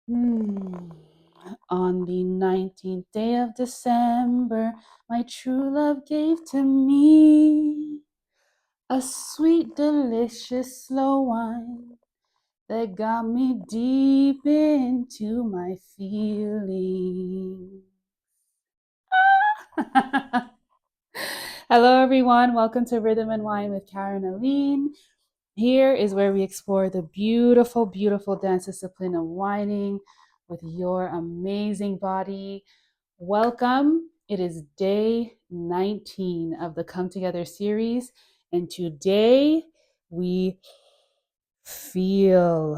Hmm. On the 19th day of December, my true love gave to me a sweet, delicious, slow wine that got me deep into my feelings. Hello, everyone. Welcome to Rhythm and Wine with Karen Aline. Here is where we explore the beautiful, beautiful dance discipline of whining with your amazing body. Welcome. It is day 19 of the Come Together series. And today we feel.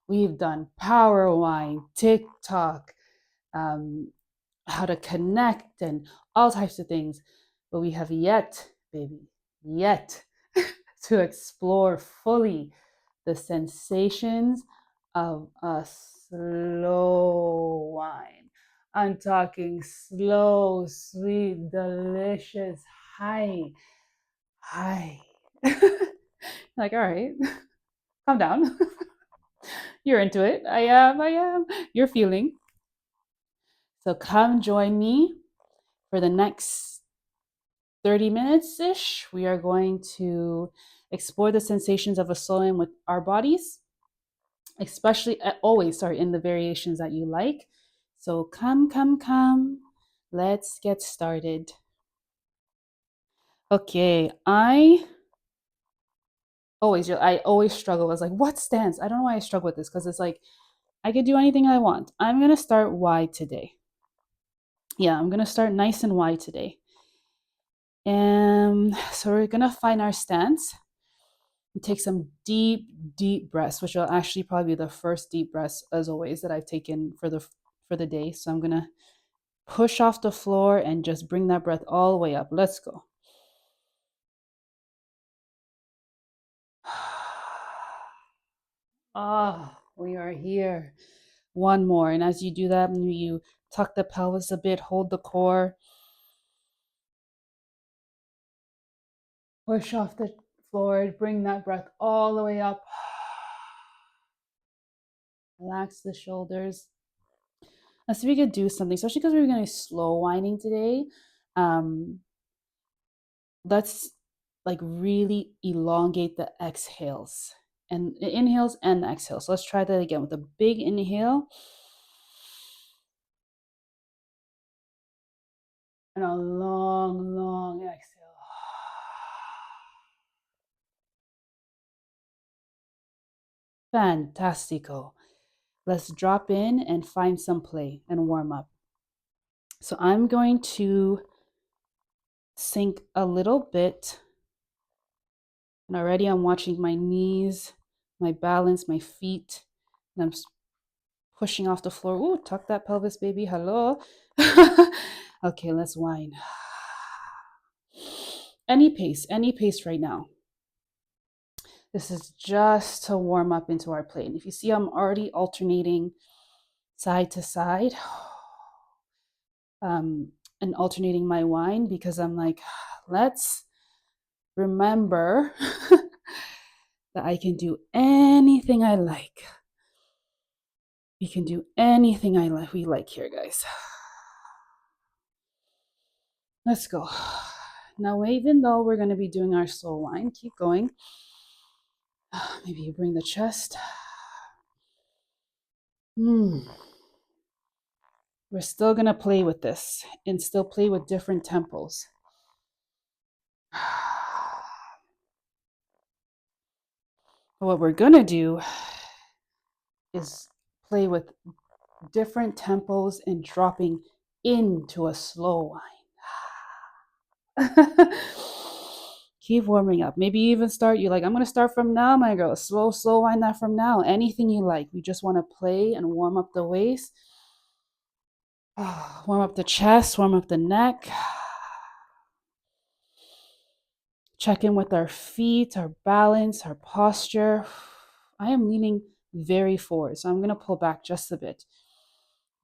We've done power wine, TikTok, um, how to connect, and all types of things. But we have yet, baby, yet to explore fully the sensations of a slow wine. I'm talking slow, sweet, delicious, high. Like, all right, calm down. You're into it. I am. You're feeling. So come join me for the next 30 minutes ish. We are going to explore the sensations of a slow with our bodies, especially always, sorry, in the variations that you like. So come. Let's get started. Okay, I always struggle. I was like, what stance? I don't know why I struggle with this because it's like I could do anything I want. I'm gonna start wide today. Yeah, I'm gonna start nice and wide today. And so we're gonna find our stance and take some deep breaths, which will actually probably be the first deep breaths as always that I've taken for the day. So I'm gonna push off the floor and just bring that breath all the way up. Let's go. Ah, we are here. One more. And as you do that, you tuck the pelvis a bit, hold the core, push off the floor, bring that breath all the way up. Relax the shoulders. Let's see if we could do something, especially because we're going to be slow winding today. Um, let's like really elongate the exhales and the inhales and the exhales. So let's try that again with a big inhale and a long exhale. Fantastico. Let's drop in and find some play and warm up. So I'm going to sink a little bit. And already I'm watching my knees, my balance, my feet. And I'm pushing off the floor. Ooh, tuck that pelvis, baby. Hello. Okay, let's whine. Any pace right now. This is just to warm up into our plane. If you see, I'm already alternating side to side and alternating my whine because I'm like, let's remember that I can do anything I like. We can do anything we like here, guys. Let's go. Now, even though we're going to be doing our slow whine, keep going. Maybe you bring the chest. We're still going to play with this and still play with different tempos. What we're going to do is play with different tempos and dropping into a slow whine. Keep warming up. Maybe even you're like, I'm going to start from now, my girl. Slow whine that from now. Anything you like. We just want to play and warm up the waist. Warm up the chest, warm up the neck. Check in with our feet, our balance, our posture. I am leaning very forward, so I'm going to pull back just a bit.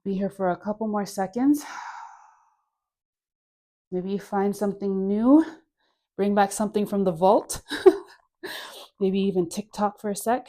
Be here for a couple more seconds. Maybe find something new. Bring back something from the vault. Maybe even TikTok for a sec.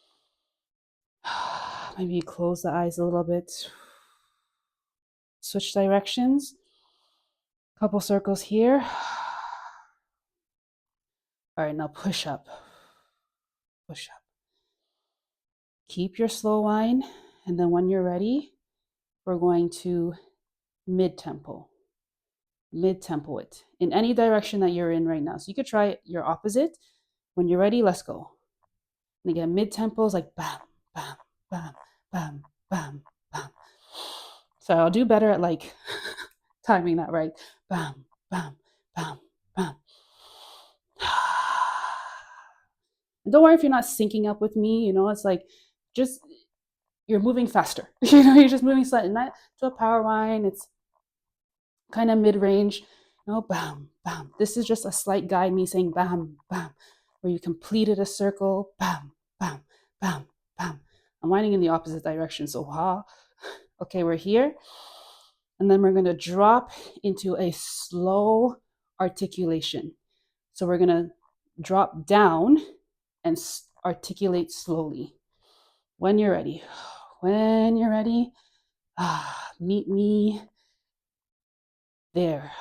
Maybe you close the eyes a little bit. Switch directions. Couple circles here. All right, now push up. Push up. Keep your slow whine. And then when you're ready, we're going to mid-tempo. Mid-tempo it in any direction that you're in right now. So you could try your opposite. When you're ready, let's go. And again, mid-tempo is like bam, bam, bam, bam, bam, bam. So I'll do better at like timing that right. Bam, bam, bam, bam. And don't worry if you're not syncing up with me. It's like just you're moving faster. You're just moving slightly. Not to a power whine. It's kind of mid-range. Bam, bam. This is just a slight guide, me saying bam, bam, where you completed a circle. Bam, bam, bam, bam. I'm winding in the opposite direction. So ha. Okay, we're here. And then we're going to drop into a slow articulation. So we're going to drop down and articulate slowly. When you're ready. When you're ready, meet me there.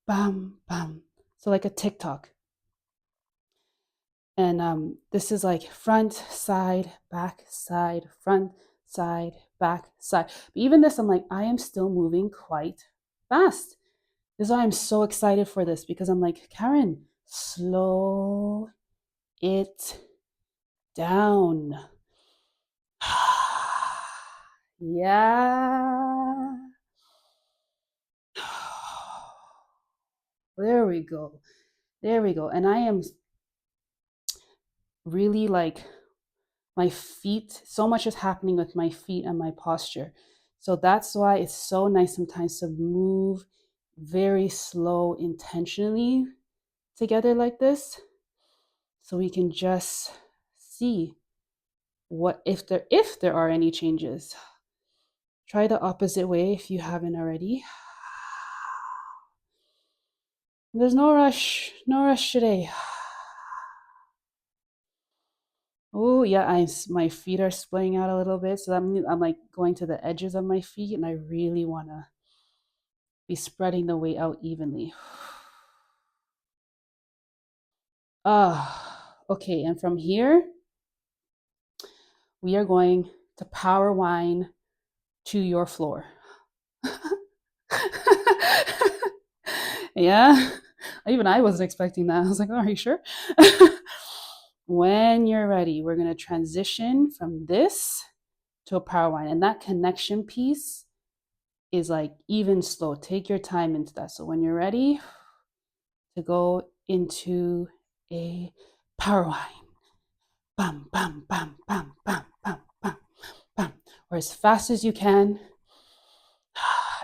Bam, bam. So like a TikTok. And this is like front, side, back, side, front, side, back, side. But even this, I'm like, I am still moving quite fast. This is why I'm so excited for this, because I'm like, Karen, slow it down. Yeah. There we go. There we go. And I am really like my feet, so much is happening with my feet and my posture. So that's why it's so nice sometimes to move very slow intentionally together like this, so we can just see what if there are any changes. Try the opposite way if you haven't already. There's no rush today. Oh yeah, my feet are splaying out a little bit, so I'm like going to the edges of my feet, and I really want to be spreading the weight out evenly. Okay, and from here we are going to power whine to your floor. Yeah, even I wasn't expecting that. I was like, oh, are you sure? When you're ready, we're going to transition from this to a power whine, and that connection piece is like even slow. Take your time into that. So when you're ready to go into a power whine, bam, bam, bam, bam, bam, bam, bam, bam, or as fast as you can,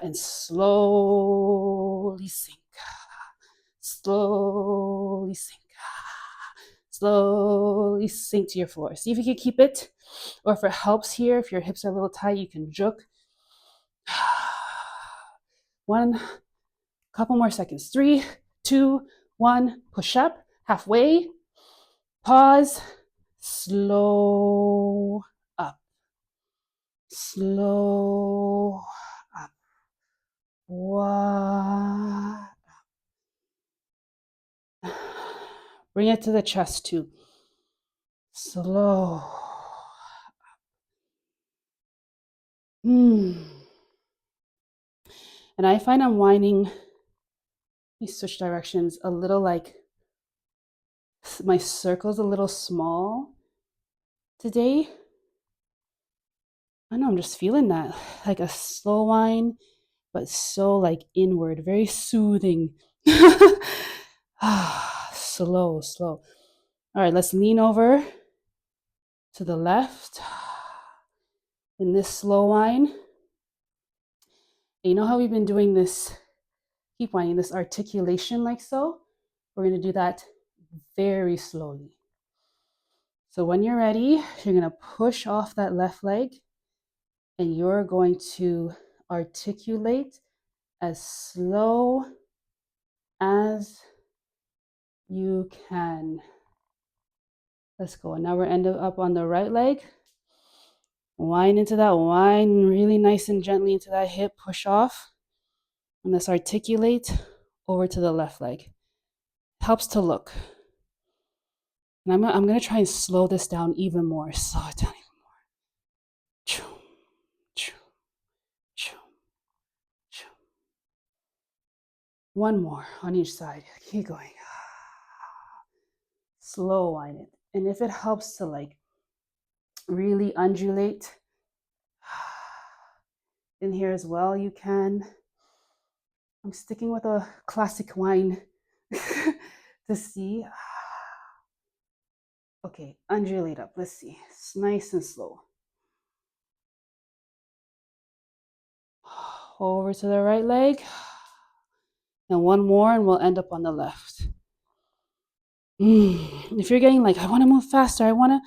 and slowly sink, slowly sink, slowly sink to your floor. See if you can keep it, or if it helps here, if your hips are a little tight, you can juke. One, couple more seconds. 3, 2, 1. Push up. Halfway. Pause. Slow up. Slow up. One. Bring it to the chest too. Slow. And I find I'm winding. Let me switch directions a little, like my circle's a little small today. I know, I'm just feeling that, like a slow whine, but so like inward, very soothing. Slow, slow. All right, let's lean over to the left in this slow whine. And you know how we've been doing this, keep whining, this articulation like so? We're going to do that very slowly. So when you're ready, you're going to push off that left leg, and you're going to articulate as slow as you can. Let's go. Now we're ending up on the right leg. Wind into that, wind really nice and gently into that hip, push off. And let's articulate over to the left leg. Helps to look. And I'm going to try and slow this down even more. Slow it down even more. One more on each side. Keep going. Slow wind it. And if it helps to like really undulate in here as well, you can. I'm sticking with a classic wine to see. Okay, undulate up. Let's see. It's nice and slow. Over to the right leg. And one more, and we'll end up on the left. If you're getting like, I want to move faster, I want to,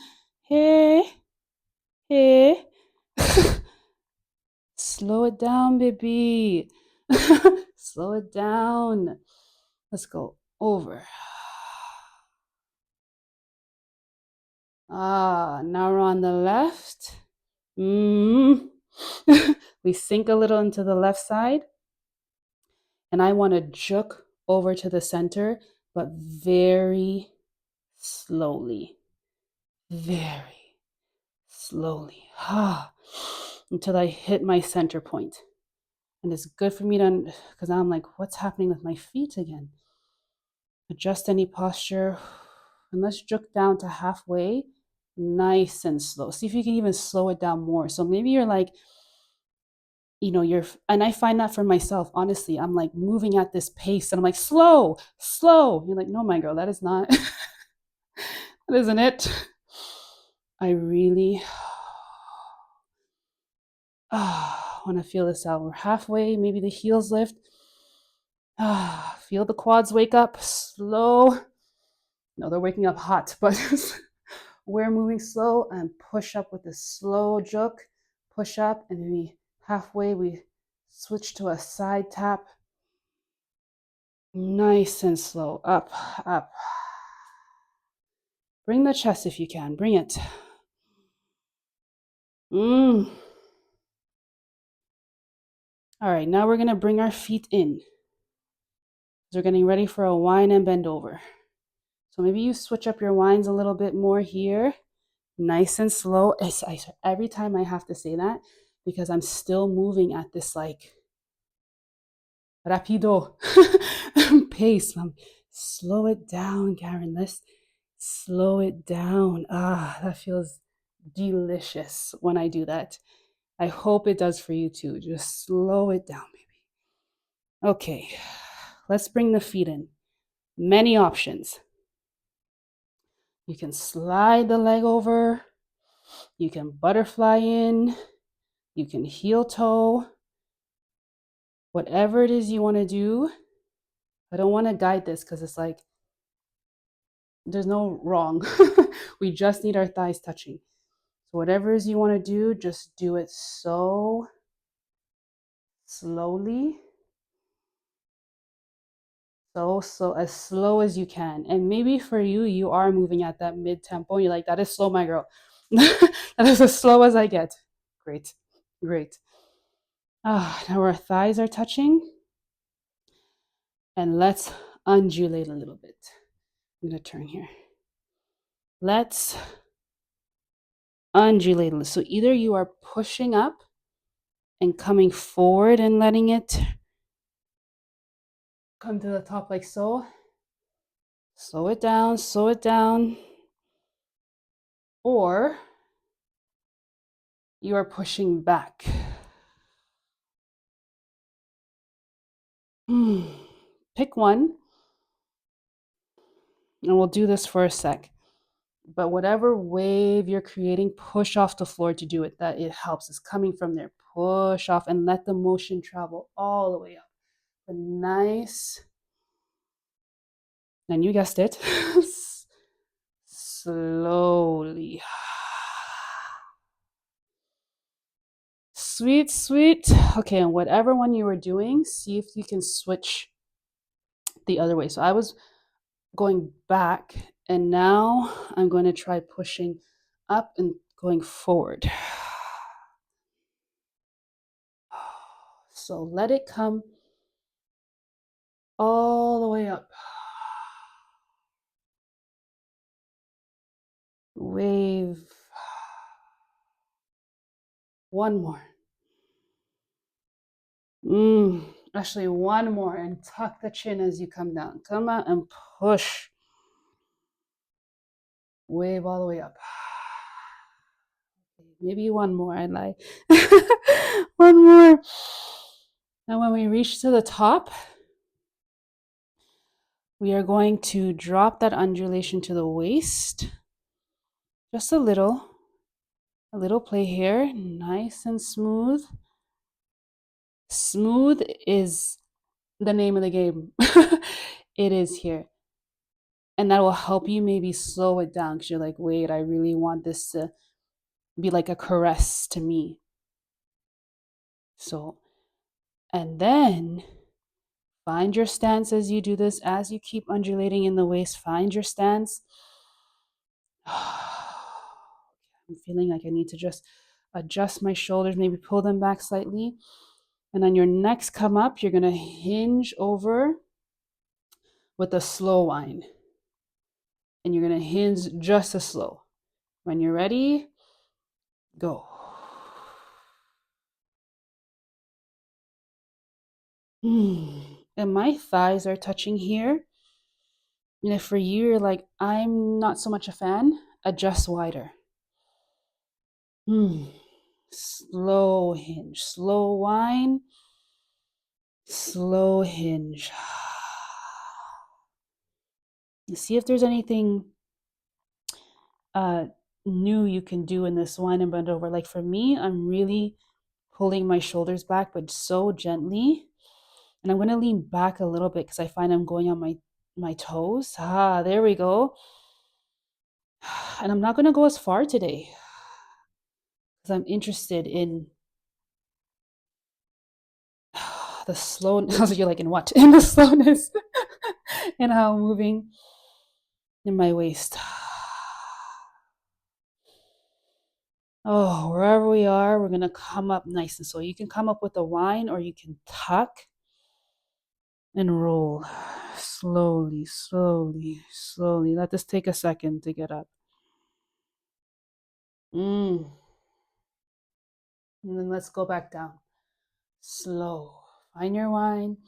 hey. Slow it down, baby. Slow it down. Let's go over. Now we're on the left. We sink a little into the left side. And I want to juke over to the center, but very slowly. Very slowly. Until I hit my center point. And it's good for me to, because I'm like, what's happening with my feet again? Adjust any posture. And let's juke down to halfway, nice and slow. See if you can even slow it down more. So maybe you're like, and I find that for myself, honestly, I'm like moving at this pace and I'm like, slow. You're like, no, my girl, that is not, that isn't it. I really want to feel this out. We're halfway, maybe the heels lift. Feel the quads wake up slow. No, they're waking up hot, but we're moving slow and push up with a slow juke. Push up, and maybe halfway we switch to a side tap. Nice and slow. Up, up. Bring the chest if you can. Bring it. All right, now we're going to bring our feet in. We're getting ready for a wind and bend over. So maybe you switch up your winds a little bit more here. Nice and slow. Every time I have to say that because I'm still moving at this like rapido pace. Slow it down, Karen. Let's slow it down. That feels delicious when I do that. I hope it does for you too. Just slow it down, baby. Okay, let's bring the feet in. Many options. You can slide the leg over. You can butterfly in. You can heel toe. Whatever it is you want to do. I don't want to guide this because it's like, there's no wrong. We just need our thighs touching. So whatever it is you want to do, just do it so slowly. So as slow as you can. And maybe for you, you are moving at that mid-tempo. You're like, that is slow, my girl. That is as slow as I get. Great. Now our thighs are touching. And let's undulate a little bit. I'm going to turn here. Let's undulate a little. So either you are pushing up and coming forward and letting it come to the top like so. Slow it down. Or you are pushing back. Pick one. And we'll do this for a sec. But whatever wave you're creating, push off the floor to do it. That it helps. It's coming from there. Push off and let the motion travel all the way up. A nice, and you guessed it, slowly. Sweet. Okay, and whatever one you were doing, see if you can switch the other way. So I was going back, and now I'm going to try pushing up and going forward. So let it come all the way up. Wave. One more. Actually, one more, and tuck the chin as you come down. Come out and push. Wave all the way up. Maybe one more, I lie. One more. And when we reach to the top, we are going to drop that undulation to the waist. Just a little play here, nice and smooth. Smooth is the name of the game. It is here. And that will help you maybe slow it down because you're like, wait, I really want this to be like a caress to me. So, and then find your stance as you do this. As you keep undulating in the waist, find your stance. I'm feeling like I need to just adjust my shoulders, maybe pull them back slightly. And on your next come up, you're going to hinge over with a slow whine. And you're going to hinge just as slow. When you're ready, go. And my thighs are touching here. And if for you, you're like, I'm not so much a fan, adjust wider. Slow hinge, slow whine, slow hinge. See if there's anything new you can do in this whine and bend over. Like for me, I'm really pulling my shoulders back, but so gently. And I'm going to lean back a little bit because I find I'm going on my toes. There we go. And I'm not going to go as far today because I'm interested in the slowness. You're like, in what? In the slowness and how I'm moving in my waist. Oh, wherever we are, we're going to come up nice and slow. You can come up with a whine or you can tuck and roll. Slowly, slowly, slowly. Let this take a second to get up. And then let's go back down. Slow. Find your whine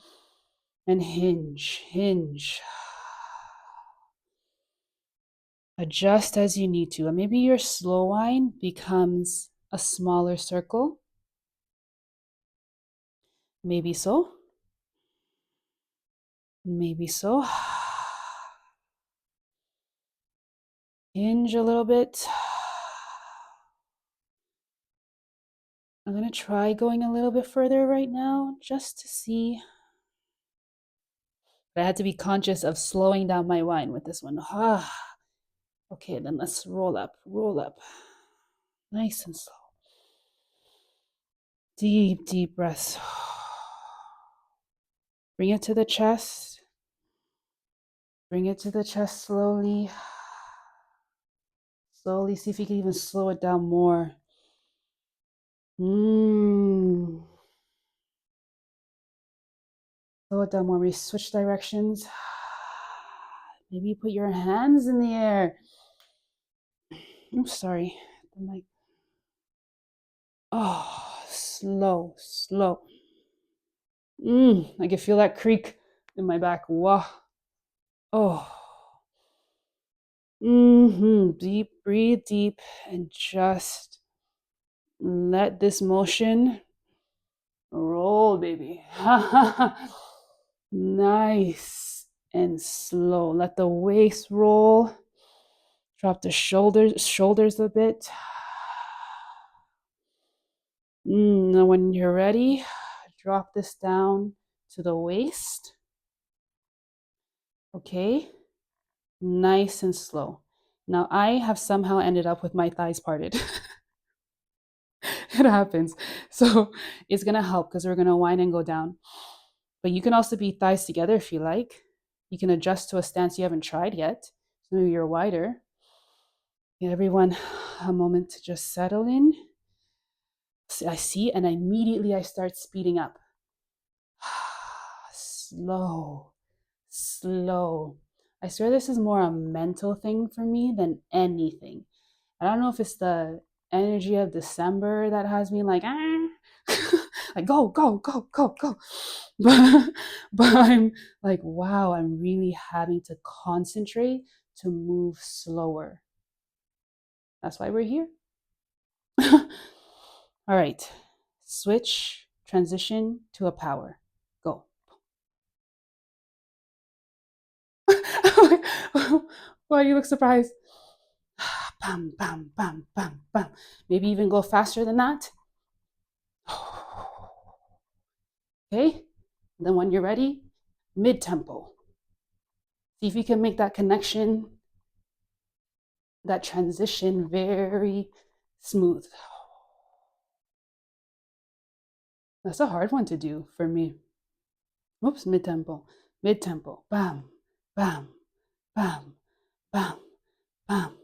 and hinge, hinge. Adjust as you need to. And maybe your slow whine becomes a smaller circle. Maybe so. Maybe so. Hinge a little bit. I'm going to try going a little bit further right now just to see. But I had to be conscious of slowing down my whine with this one. Okay, then let's roll up, roll up. Nice and slow. Deep, deep breaths. Bring it to the chest. Bring it to the chest slowly. Slowly, see if you can even slow it down more. Slow it down more. We switch directions. Maybe you put your hands in the air. I'm sorry. I'm like, slow, slow. I can feel that creak in my back. Wow. Deep, breathe deep, and just let this motion roll, baby. Nice and slow. Let the waist roll. Drop the shoulders a bit. Now when you're ready, drop this down to the waist. Okay. Nice and slow. Now I have somehow ended up with my thighs parted. It happens. So it's going to help because we're going to whine and go down. But you can also be thighs together if you like. You can adjust to a stance you haven't tried yet. So maybe you're wider. Give everyone a moment to just settle in. I see, and immediately I start speeding up. Slow, slow. I swear this is more a mental thing for me than anything. I don't know if it's the energy of December that has me like, like go, go, go, go, go. But I'm like, wow, I'm really having to concentrate to move slower. That's why we're here. All right. Switch, transition to a power. Go. Why you look surprised? Bam, bam, bam, bam, bam. Maybe even go faster than that. Okay. Then when you're ready, mid tempo. See if you can make that connection, that transition very smooth. That's a hard one to do for me. Oops, mid tempo, mid tempo. Bam, bam, bam, bam, bam,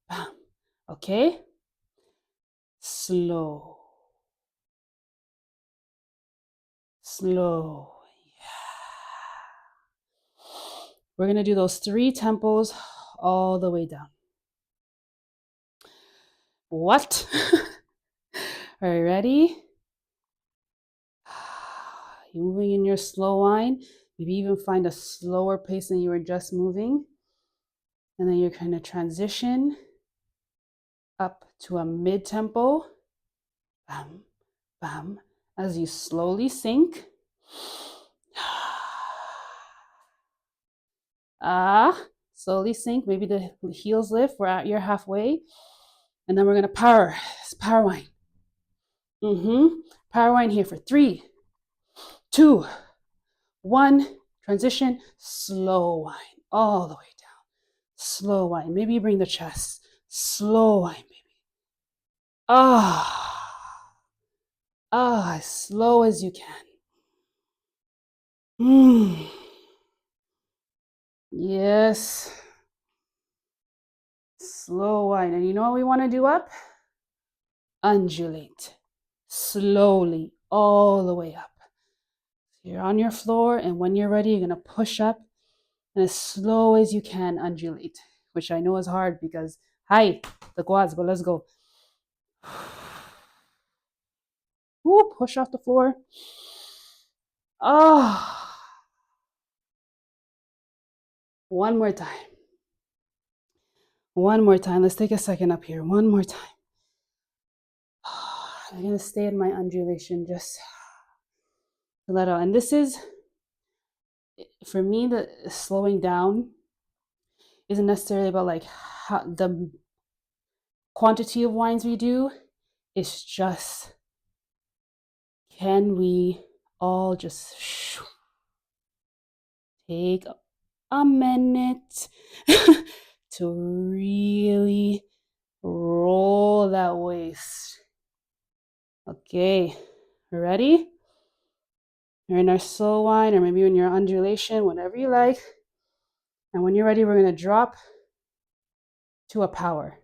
bam. Okay. Slow, slow. We're going to do those 3 tempos all the way down. What? Are you ready? You're moving in your slow line. Maybe even find a slower pace than you were just moving. And then you're going to transition up to a mid tempo. Bam, bam. As you slowly sink. Slowly sink. Maybe the heels lift. We're at your halfway. And then we're going to power. It's power wine. Power wine here for 3, 2, 1. Transition. Slow wine. All the way down. Slow wine. Maybe you bring the chest. Slow wine, baby. As slow as you can. Yes. Slow wine. And you know what we want to do up? Undulate. Slowly, all the way up. You're on your floor, and when you're ready, you're going to push up and as slow as you can undulate, which I know is hard because, hi, the quads, but let's go. Woo, push off the floor. One more time. One more time. Let's take a second up here. One more time. I'm going to stay in my undulation just to let out. And this is, for me, the slowing down isn't necessarily about like the quantity of wines we do. It's just, can we all just take a minute to really roll that waist? Okay, ready? You're in our slow wine, or maybe in your undulation, whatever you like. And when you're ready, we're going to drop to a power.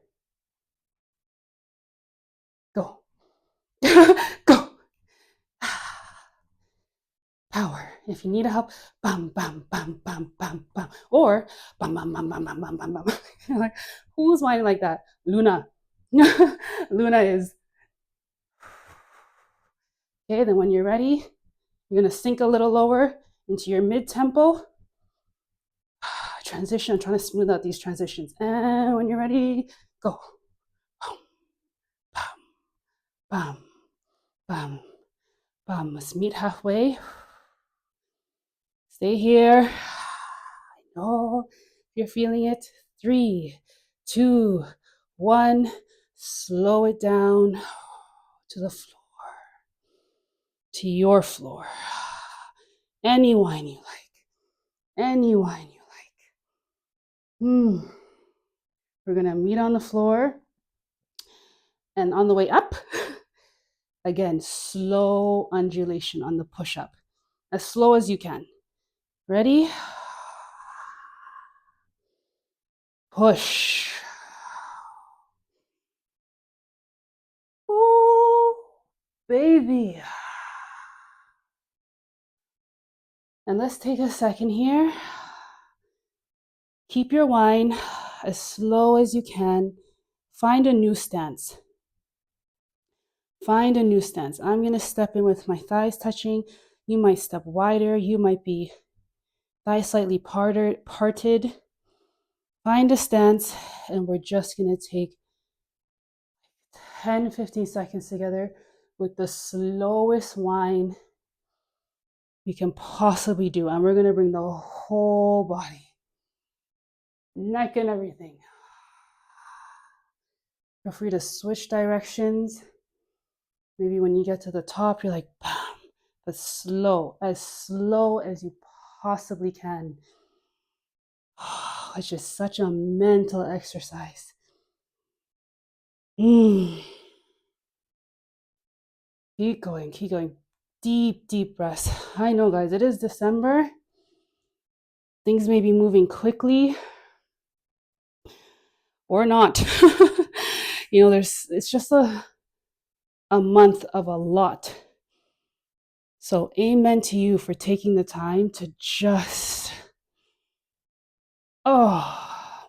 Go. Go. Power. If you need help, bam, bam, bam, bam, bam, bam. Or bam, bam, bam, bam, bam, bam, bam, bam. Like, who's whining like that? Luna. Luna is. Okay, then when you're ready, you're going to sink a little lower into your mid tempo. Transition. I'm trying to smooth out these transitions. And when you're ready, go. Bam, bam, bam, bam. Let's meet halfway. Stay here. I know you're feeling it. 3, 2, 1. Slow it down to the floor. To your floor. Any wine you like. Any wine you like. We're going to meet on the floor. And on the way up, again, slow undulation on the push-up. As slow as you can. Ready? Push. Ooh, baby. And let's take a second here. Keep your wine as slow as you can. Find a new stance. Find a new stance. I'm going to step in with my thighs touching. You might step wider. You might be thighs slightly parted. Find a stance, and we're just going to take 10, 15 seconds together with the slowest wine we can possibly do. And we're going to bring the whole body, neck and everything. Feel free to switch directions. Maybe when you get to the top, you're like, bam, but slow as you possibly can. It's just such a mental exercise. Keep going, keep going. Deep, deep breaths. I know, guys, it is December. Things may be moving quickly or not. It's just a month of a lot. So amen to you for taking the time to just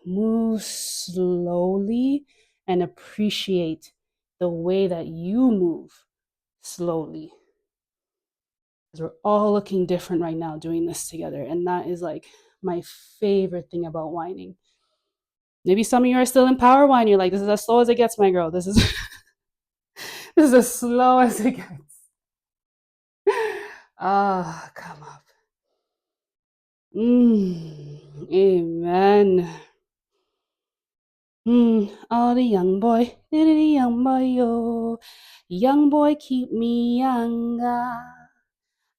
move slowly and appreciate the way that you move slowly. Because we're all looking different right now doing this together. And that is like my favorite thing about whining. Maybe some of you are still in power wine. You're like, this is as slow as it gets, my girl. This is this is as slow as it gets. Come up. Amen. Oh, the young boy, yo. Young boy, keep me younger.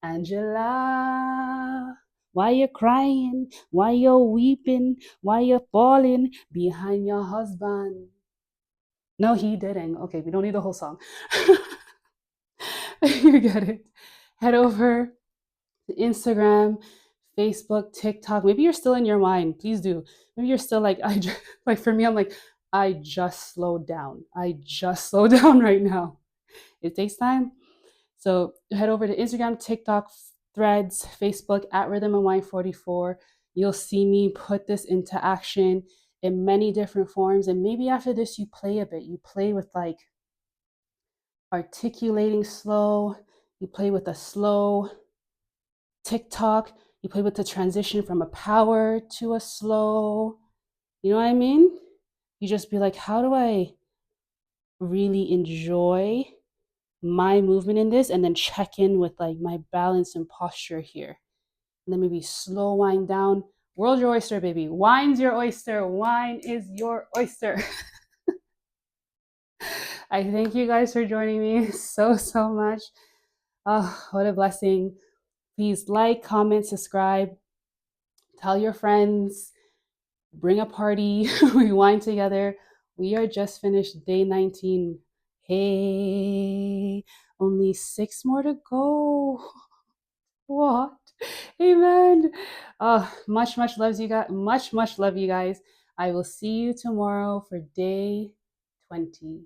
Angela, why you crying? Why you weeping? Why you falling behind your husband? No, he didn't. Okay, we don't need the whole song. You get it. Head over to Instagram, Facebook, TikTok. Maybe you're still in your mind. Please do. Maybe you're still like, like for me, I'm like, I just slowed down. I just slowed down right now. It takes time. So head over to Instagram, TikTok, Threads, Facebook at Rhythm and Wine 44. You'll see me put this into action in many different forms. And maybe after this, you play a bit. You play with like articulating slow. You play with a slow TikTok. You play with the transition from a power to a slow. You know what I mean? You just be like, how do I really enjoy my movement in this, and then check in with like my balance and posture here, and then maybe slow wind down. World's your oyster, baby. Wine's your oyster. Wine is your oyster. I thank you guys for joining me so much. Oh, what a blessing. Please like, comment, subscribe, tell your friends, bring a party. We wine together. We are just finished day 19. Hey, only 6 more to go. What? Amen. Much loves you guys. Much love you guys. I will see you tomorrow for day 20.